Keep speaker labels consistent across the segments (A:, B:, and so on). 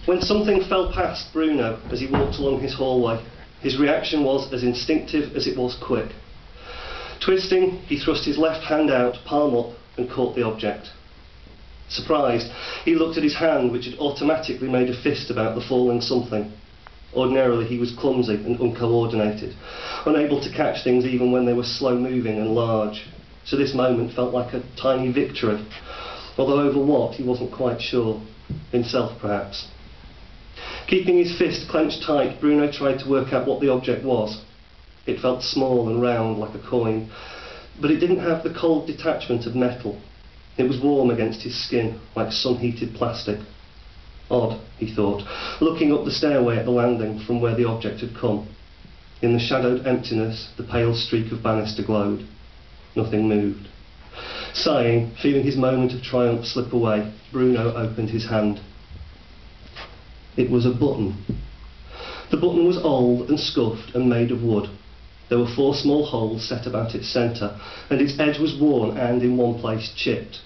A: When something fell past Bruno as he walked along his hallway, his reaction was as instinctive as it was quick. Twisting, he thrust his left hand out, palm up, and caught the object. Surprised, he looked at his hand, which had automatically made a fist about the falling something. Ordinarily, he was clumsy and uncoordinated, unable to catch things even when they were slow-moving and large. So this moment felt like a tiny victory, although over what, he wasn't quite sure. Himself, perhaps. Keeping his fist clenched tight, Bruno tried to work out what the object was. It felt small and round like a coin, but it didn't have the cold detachment of metal. It was warm against his skin, like sun-heated plastic. Odd, he thought, looking up the stairway at the landing from where the object had come. In the shadowed emptiness, the pale streak of banister glowed. Nothing moved. Sighing, feeling his moment of triumph slip away, Bruno opened his hand. It was a button. The button was old and scuffed and made of wood. There were 4 small holes set about its centre, and its edge was worn and, in one place, chipped.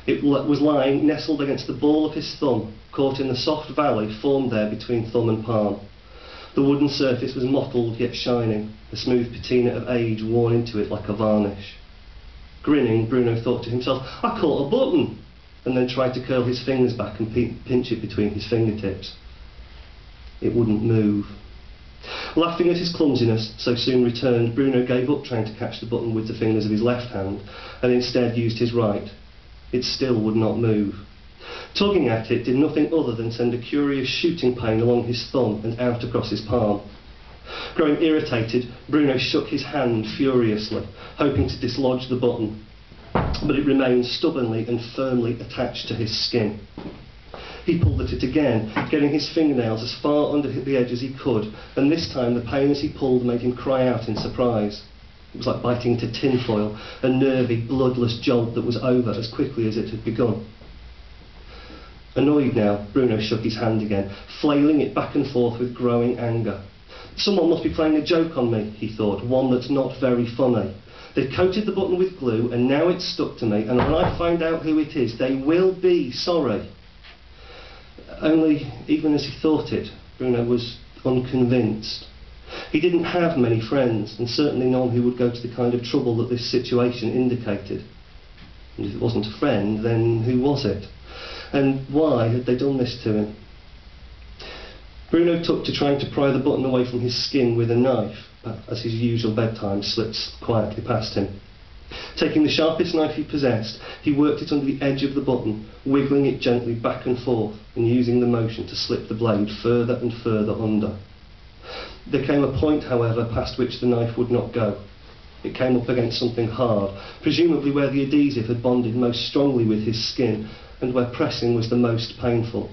A: It was lying nestled against the ball of his thumb, caught in the soft valley formed there between thumb and palm. The wooden surface was mottled yet shining, a smooth patina of age worn into it like a varnish. Grinning, Bruno thought to himself, "I caught a button!" and then tried to curl his fingers back and pinch it between his fingertips. It wouldn't move. Laughing at his clumsiness, so soon returned, Bruno gave up trying to catch the button with the fingers of his left hand, and instead used his right. It still would not move. Tugging at it did nothing other than send a curious shooting pain along his thumb and out across his palm. Growing irritated, Bruno shook his hand furiously, hoping to dislodge the button, but it remained stubbornly and firmly attached to his skin. He pulled at it again, getting his fingernails as far under the edge as he could, and this time the pain as he pulled made him cry out in surprise. It was like biting into tinfoil, a nervy, bloodless jolt that was over as quickly as it had begun. Annoyed now, Bruno shook his hand again, flailing it back and forth with growing anger. Someone must be playing a joke on me, he thought, one that's not very funny. They've coated the button with glue, and now it's stuck to me, and when I find out who it is, they will be sorry. Only, even as he thought it, Bruno was unconvinced. He didn't have many friends, and certainly none who would go to the kind of trouble that this situation indicated. And if it wasn't a friend, then who was it? And why had they done this to him? Bruno took to trying to pry the button away from his skin with a knife, but as his usual bedtime slipped quietly past him. Taking the sharpest knife he possessed, he worked it under the edge of the button, wiggling it gently back and forth, and using the motion to slip the blade further and further under. There came a point, however, past which the knife would not go. It came up against something hard, presumably where the adhesive had bonded most strongly with his skin, and where pressing was the most painful.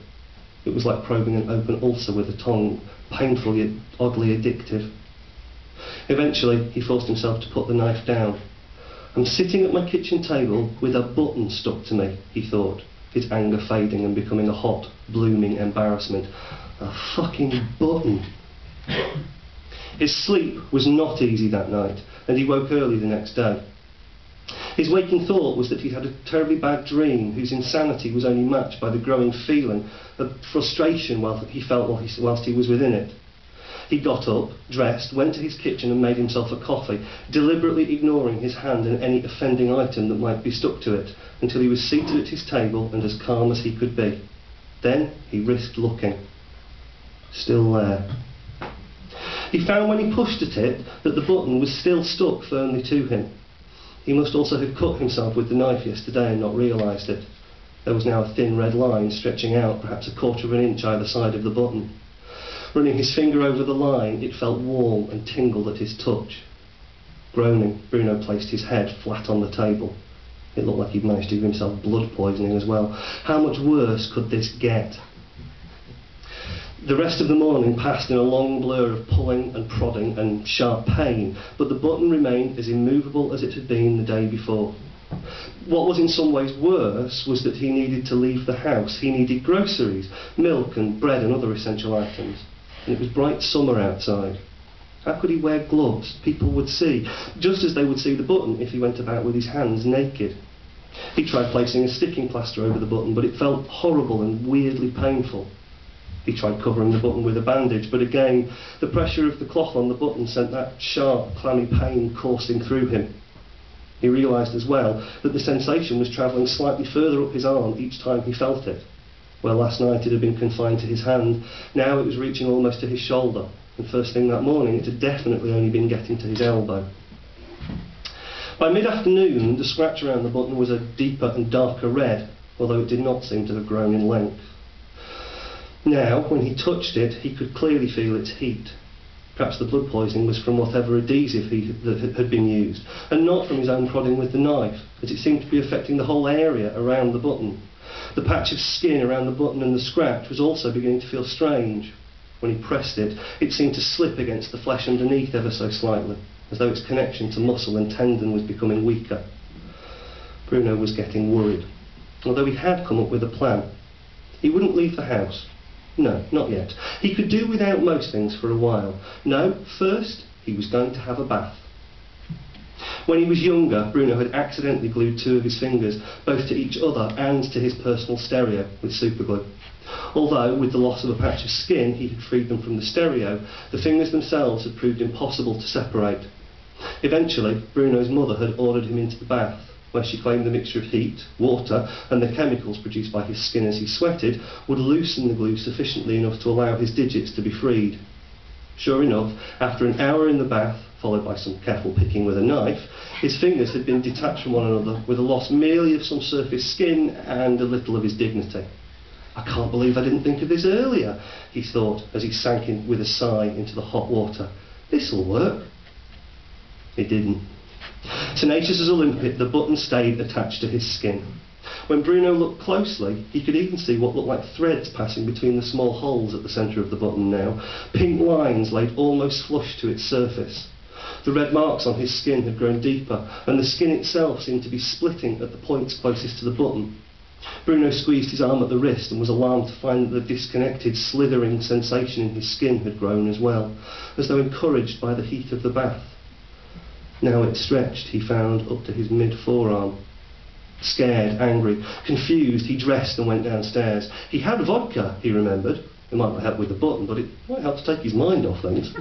A: It was like probing an open ulcer with a tongue, painful yet oddly addictive. Eventually, he forced himself to put the knife down. "I'm sitting at my kitchen table with a button stuck to me," he thought, his anger fading and becoming a hot, blooming embarrassment. A fucking button. His sleep was not easy that night, and he woke early the next day. His waking thought was that he had a terribly bad dream whose insanity was only matched by the growing feeling of frustration he felt whilst he was within it. He got up, dressed, went to his kitchen and made himself a coffee, deliberately ignoring his hand and any offending item that might be stuck to it, until he was seated at his table and as calm as he could be. Then he risked looking. Still there. He found when he pushed at it that the button was still stuck firmly to him. He must also have cut himself with the knife yesterday and not realised it. There was now a thin red line stretching out perhaps a quarter of an inch either side of the button. Running his finger over the line, it felt warm and tingled at his touch. Groaning, Bruno placed his head flat on the table. It looked like he'd managed to give himself blood poisoning as well. How much worse could this get? The rest of the morning passed in a long blur of pulling and prodding and sharp pain, but the button remained as immovable as it had been the day before. What was in some ways worse was that he needed to leave the house. He needed groceries, milk and bread and other essential items. And it was bright summer outside. How could he wear gloves? People would see, just as they would see the button if he went about with his hands naked. He tried placing a sticking plaster over the button, but it felt horrible and weirdly painful. He tried covering the button with a bandage, but again, the pressure of the cloth on the button sent that sharp, clammy pain coursing through him. He realised as well that the sensation was travelling slightly further up his arm each time he felt it. Where last night it had been confined to his hand, now it was reaching almost to his shoulder, and first thing that morning it had definitely only been getting to his elbow. By mid-afternoon, the scratch around the button was a deeper and darker red, although it did not seem to have grown in length. Now, when he touched it, he could clearly feel its heat. Perhaps the blood poisoning was from whatever adhesive that had been used, and not from his own prodding with the knife, as it seemed to be affecting the whole area around the button. The patch of skin around the button and the scratch was also beginning to feel strange. When he pressed it, it seemed to slip against the flesh underneath ever so slightly, as though its connection to muscle and tendon was becoming weaker. Bruno was getting worried, although he had come up with a plan. He wouldn't leave the house. No, not yet. He could do without most things for a while. No, first, he was going to have a bath. When he was younger, Bruno had accidentally glued 2 of his fingers, both to each other and to his personal stereo, with superglue. Although, with the loss of a patch of skin, he had freed them from the stereo, the fingers themselves had proved impossible to separate. Eventually, Bruno's mother had ordered him into the bath, where she claimed the mixture of heat, water, and the chemicals produced by his skin as he sweated would loosen the glue sufficiently enough to allow his digits to be freed. Sure enough, after an hour in the bath, followed by some careful picking with a knife, his fingers had been detached from one another, with a loss merely of some surface skin and a little of his dignity. I can't believe I didn't think of this earlier, he thought, as he sank in with a sigh into the hot water. This'll work. It didn't. Tenacious as a limpet, the button stayed attached to his skin. When Bruno looked closely, he could even see what looked like threads passing between the small holes at the centre of the button now. Pink lines laid almost flush to its surface. The red marks on his skin had grown deeper, and the skin itself seemed to be splitting at the points closest to the button. Bruno squeezed his arm at the wrist and was alarmed to find that the disconnected, slithering sensation in his skin had grown as well, as though encouraged by the heat of the bath. Now it stretched, he found, up to his mid-forearm. Scared, angry, confused, he dressed and went downstairs. He had vodka, he remembered. It might not help with the button, but it might help to take his mind off things.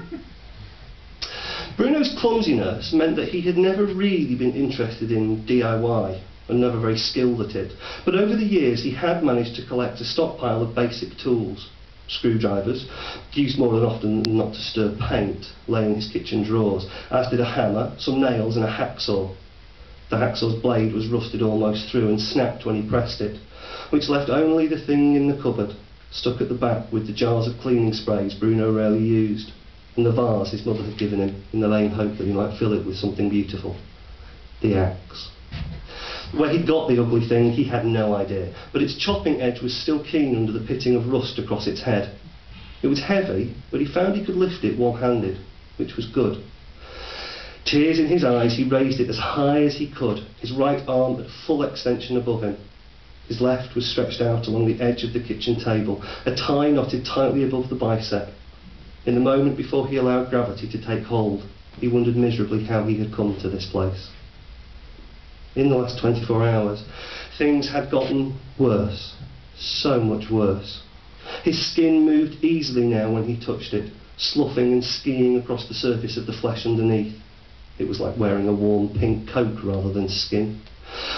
A: Bruno's clumsiness meant that he had never really been interested in DIY, and never very skilled at it. But over the years he had managed to collect a stockpile of basic tools. Screwdrivers, used more than often than not to stir paint, lay in his kitchen drawers, as did a hammer, some nails and a hacksaw. The hacksaw's blade was rusted almost through and snapped when he pressed it, which left only the thing in the cupboard, stuck at the back with the jars of cleaning sprays Bruno rarely used, and the vase his mother had given him in the lame hope that he might fill it with something beautiful. The axe. Where he'd got the ugly thing, he had no idea, but its chopping edge was still keen under the pitting of rust across its head. It was heavy, but he found he could lift it one-handed, which was good. Tears in his eyes, he raised it as high as he could, his right arm at full extension above him. His left was stretched out along the edge of the kitchen table, a tie knotted tightly above the bicep. In the moment before he allowed gravity to take hold, he wondered miserably how he had come to this place. In the last 24 hours, things had gotten worse, so much worse. His skin moved easily now when he touched it, sloughing and skiing across the surface of the flesh underneath. It was like wearing a warm pink coat rather than skin.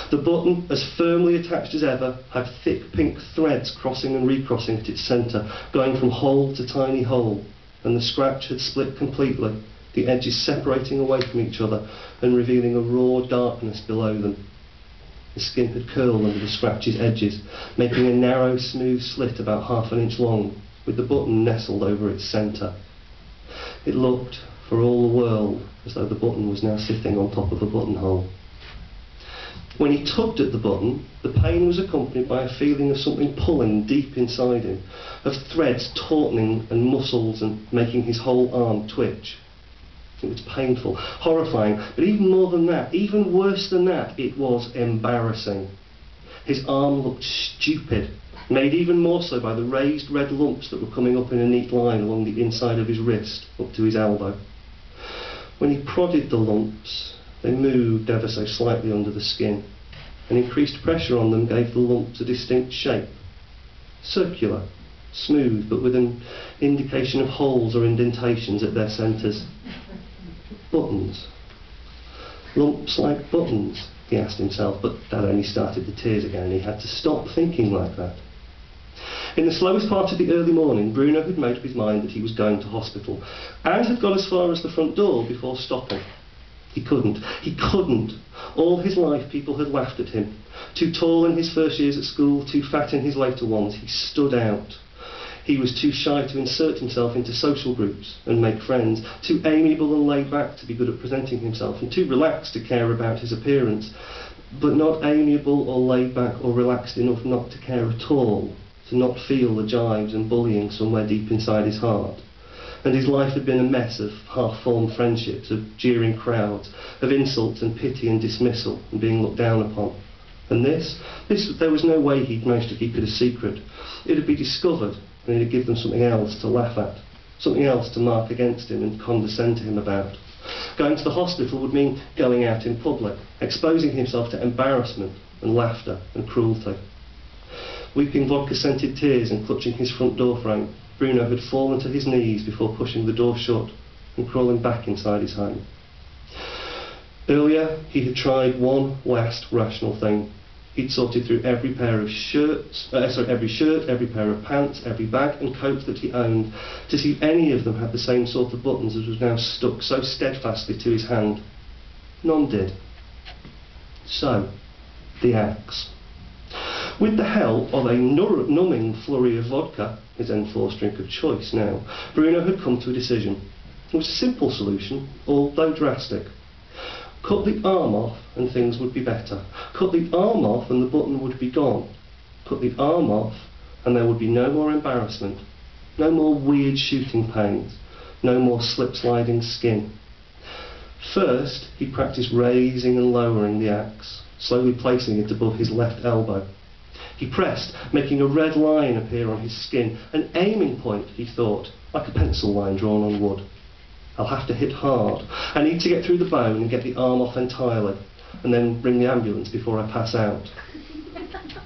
A: The button, as firmly attached as ever, had thick pink threads crossing and recrossing at its centre, going from hole to tiny hole, and the scratch had split completely, the edges separating away from each other and revealing a raw darkness below them. The skin had curled under the scratch's edges, making a narrow, smooth slit about half an inch long, with the button nestled over its centre. It looked, for all the world, as though the button was now sitting on top of a buttonhole. When he tugged at the button, the pain was accompanied by a feeling of something pulling deep inside him, of threads tautening and muscles and making his whole arm twitch. It was painful, horrifying, but even more than that, even worse than that, it was embarrassing. His arm looked stupid, made even more so by the raised red lumps that were coming up in a neat line along the inside of his wrist, up to his elbow. When he prodded the lumps, they moved ever so slightly under the skin, and increased pressure on them gave the lumps a distinct shape. Circular, smooth but with an indication of holes or indentations at their centres. Buttons. Lumps like buttons, he asked himself, but that only started the tears again, and he had to stop thinking like that. In the slowest part of the early morning, Bruno had made up his mind that he was going to hospital, and had got as far as the front door before stopping. He couldn't. He couldn't. All his life people had laughed at him. Too tall in his first years at school, too fat in his later ones, he stood out. He was too shy to insert himself into social groups and make friends, too amiable and laid back to be good at presenting himself, and too relaxed to care about his appearance, but not amiable or laid back or relaxed enough not to care at all, to not feel the jibes and bullying somewhere deep inside his heart. And his life had been a mess of half-formed friendships, of jeering crowds, of insults and pity and dismissal and being looked down upon. And this, there was no way he'd managed to keep it a secret. It'd be discovered, and it'd give them something else to laugh at, something else to mark against him and condescend to him about. Going to the hospital would mean going out in public, exposing himself to embarrassment and laughter and cruelty. Weeping vodka-scented tears and clutching his front door frame, Bruno had fallen to his knees before pushing the door shut and crawling back inside his home. Earlier, he had tried one last rational thing. He'd sorted through every pair of every shirt, every pair of pants, every bag and coat that he owned, to see if any of them had the same sort of buttons as was now stuck so steadfastly to his hand. None did. So, the axe. With the help of a numbing flurry of vodka, his enforced drink of choice now, Bruno had come to a decision. It was a simple solution, although drastic. Cut the arm off and things would be better. Cut the arm off and the button would be gone. Cut the arm off and there would be no more embarrassment, no more weird shooting pains, no more slip-sliding skin. First, he practiced raising and lowering the axe, slowly placing it above his left elbow. He pressed, making a red line appear on his skin, an aiming point, he thought, like a pencil line drawn on wood. I'll have to hit hard. I need to get through the bone and get the arm off entirely, and then ring the ambulance before I pass out.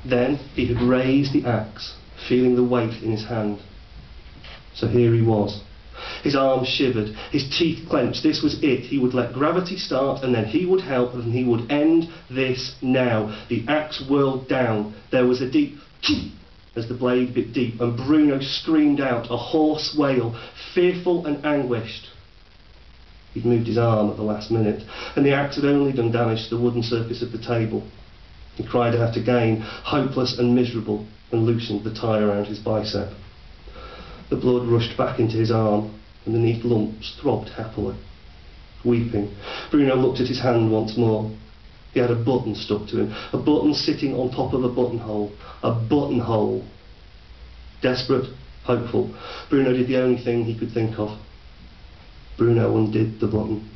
A: Then he had raised the axe, feeling the weight in his hand. So here he was. His arm shivered, his teeth clenched. This was it. He would let gravity start, and then he would help, and he would end this now. The axe whirled down. There was a deep as the blade bit deep, and Bruno screamed out, a hoarse wail, fearful and anguished. He'd moved his arm at the last minute, and the axe had only done damage to the wooden surface of the table. He cried out again, hopeless and miserable, and loosened the tie around his bicep. The blood rushed back into his arm, and the neat lumps throbbed happily. Weeping, Bruno looked at his hand once more. He had a button stuck to him, a button sitting on top of a buttonhole. A buttonhole. Desperate, hopeful, Bruno did the only thing he could think of. Bruno undid the button.